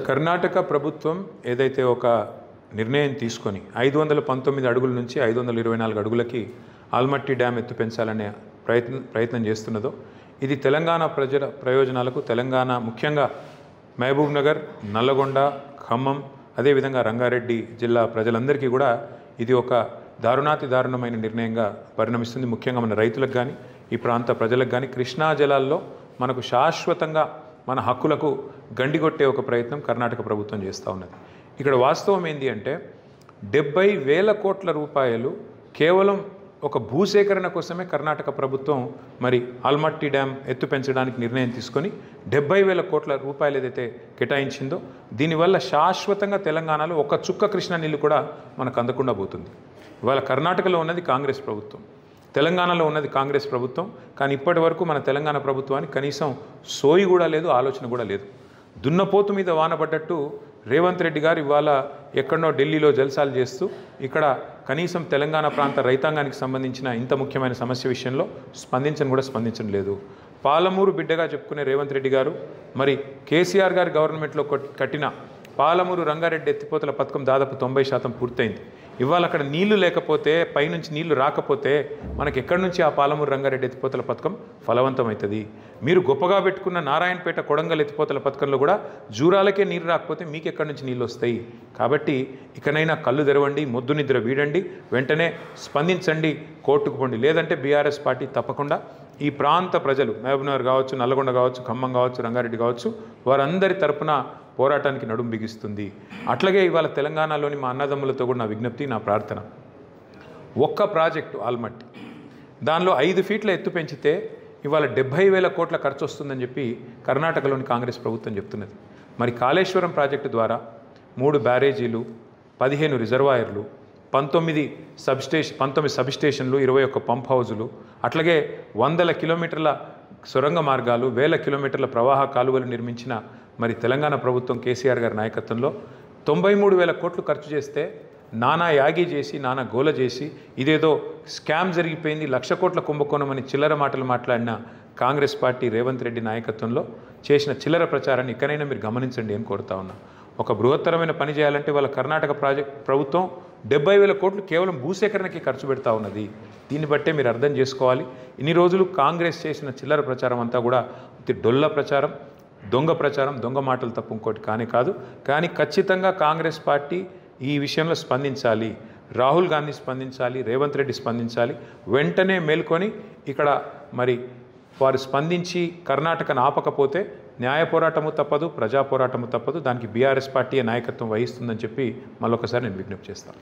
కర్ణాటక ప్రభుత్వం ఏదైతే ఒక నిర్ణయం తీసుకొని 519 అడుగుల నుంచి 524 అడుగులకి ఆల్మట్టి డ్యామ్ ఎత్తు పెంచాలనే ప్రయత్నం చేస్తున్నదో ఇది తెలంగాణ ప్రజల ప్రయోజనాలకు తెలంగాణ ముఖ్యంగా మహబూబ్ నగర్, నల్లగొండ, ఖమ్మం, అదేవిధంగా రంగారెడ్డి జిల్లా ప్రజలందరికీ కూడా ఇది ఒక దారుణాతి దారుణమైన నిర్ణయంగా పరిణమిస్తుంది. ముఖ్యంగా మన రైతులకు కానీ ఈ ప్రాంత ప్రజలకు కానీ కృష్ణా జలాల్లో మనకు శాశ్వతంగా మన హక్కులకు గండిగొట్టే ఒక ప్రయత్నం కర్ణాటక ప్రభుత్వం చేస్తూ ఉన్నది. ఇక్కడ వాస్తవం ఏంటి అంటే 70,000 కోట్ల రూపాయలు కేవలం ఒక భూసేకరణ కోసమే కర్ణాటక ప్రభుత్వం మరి ఆల్మట్టి డ్యామ్ ఎత్తు పెంచడానికి నిర్ణయం తీసుకొని 70,000 కోట్ల రూపాయలు ఏదైతే కేటాయించిందో దీనివల్ల శాశ్వతంగా తెలంగాణలో ఒక చుక్క కృష్ణా నీళ్ళు కూడా మనకు అందకుండా పోతుంది. ఇవాళ కర్ణాటకలో ఉన్నది కాంగ్రెస్ ప్రభుత్వం, తెలంగాణలో ఉన్నది కాంగ్రెస్ ప్రభుత్వం. కానీ ఇప్పటి వరకు మన తెలంగాణ ప్రభుత్వానికి కనీసం సోయి కూడా లేదు, ఆలోచన కూడా లేదు. దున్నపోతు మీద వానపడ్డట్టు రేవంత్ రెడ్డి గారు ఇవాళ ఎక్కడో ఢిల్లీలో జల్సాలు చేస్తూ ఇక్కడ కనీసం తెలంగాణ ప్రాంత రైతాంగానికి సంబంధించిన ఇంత ముఖ్యమైన సమస్య విషయంలో స్పందించడం లేదు. పాలమూరు బిడ్డగా చెప్పుకునే రేవంత్ రెడ్డి గారు మరి కేసీఆర్ గారి గవర్నమెంట్లో కట్టిన పాలమూరు రంగారెడ్డి ఎత్తిపోతల పథకం దాదాపు 90% పూర్తయింది. ఇవాళ అక్కడ నీళ్లు లేకపోతే, పైనుంచి నీళ్లు రాకపోతే మనకి ఎక్కడి నుంచి ఆ పాలమూరు రంగారెడ్డి ఎత్తిపోతల పథకం ఫలవంతమవుతుంది? మీరు గొప్పగా పెట్టుకున్న నారాయణపేట కొడంగల్ ఎత్తిపోతల పథకంలో కూడా జూరాలకే నీరు రాకపోతే మీకు ఎక్కడి నుంచి నీళ్ళు వస్తాయి? కాబట్టి ఇకనైనా కళ్ళు తెరవండి, మొద్దు నిద్ర వీడండి, వెంటనే స్పందించండి, కోర్టుకు పోండి. లేదంటే బీఆర్ఎస్ పార్టీ తప్పకుండా ఈ ప్రాంత ప్రజలు మహబూబ్నగర్ కావచ్చు, నల్లగొండ కావచ్చు, ఖమ్మం కావచ్చు, రంగారెడ్డి కావచ్చు, వారందరి తరపున పోరాటానికి నడుం బిగిస్తుంది. అట్లాగే ఇవాళ తెలంగాణలోని మా అన్నదమ్ములతో కూడా నా విజ్ఞప్తి, నా ప్రార్థన, ఒక్క ప్రాజెక్టు ఆల్మట్టి దానిలో 5 ఫీట్ల ఎత్తు పెంచితే ఇవాళ 70,000 కోట్ల ఖర్చు వస్తుందని చెప్పి కర్ణాటకలోని కాంగ్రెస్ ప్రభుత్వం చెప్తున్నది. మరి కాళేశ్వరం ప్రాజెక్టు ద్వారా 3 బ్యారేజీలు, 15 రిజర్వాయర్లు, 19 సబ్స్టేషన్లు, 21 పంప్ హౌజులు, అట్లాగే 100 కిలోమీటర్ల సొరంగ మార్గాలు, 1000 కిలోమీటర్ల ప్రవాహ కాలువలు నిర్మించిన మరి తెలంగాణ ప్రభుత్వం కేసీఆర్ గారి నాయకత్వంలో 93,000 కోట్లు ఖర్చు చేస్తే నానా యాగి చేసి, నానా గోల చేసి, ఇదేదో స్కామ్ జరిగిపోయింది, 1,00,000 కోట్ల కుంభకోణం అని చిల్లర మాటలు మాట్లాడిన కాంగ్రెస్ పార్టీ రేవంత్ రెడ్డి నాయకత్వంలో చేసిన చిల్లర ప్రచారాన్ని ఇకనైనా మీరు గమనించండి అని కోరుతా ఉన్నా. ఒక బృహత్తరమైన పని చేయాలంటే వాళ్ళ కర్ణాటక ప్రభుత్వం 70,000 కోట్లు కేవలం భూసేకరణకి ఖర్చు పెడతా ఉన్నది. దీన్ని బట్టే మీరు అర్థం చేసుకోవాలి. ఇన్ని రోజులు కాంగ్రెస్ చేసిన చిల్లర ప్రచారం అంతా కూడా డొల్ల ప్రచారం, దొంగ ప్రచారం, దొంగ మాటలు తప్ప ఇంకోటి కానే కాదు. కానీ ఖచ్చితంగా కాంగ్రెస్ పార్టీ ఈ విషయంలో స్పందించాలి, రాహుల్ గాంధీ స్పందించాలి, రేవంత్ రెడ్డి స్పందించాలి. వెంటనే మేల్కొని ఇక్కడ మరి వారు స్పందించి కర్ణాటకను ఆపకపోతే న్యాయ పోరాటము తప్పదు, ప్రజా పోరాటము తప్పదు. దానికి బీఆర్ఎస్ పార్టీ నాయకత్వం వహిస్తుందని చెప్పి మళ్ళొకసారి నేను విజ్ఞప్తి చేస్తాను.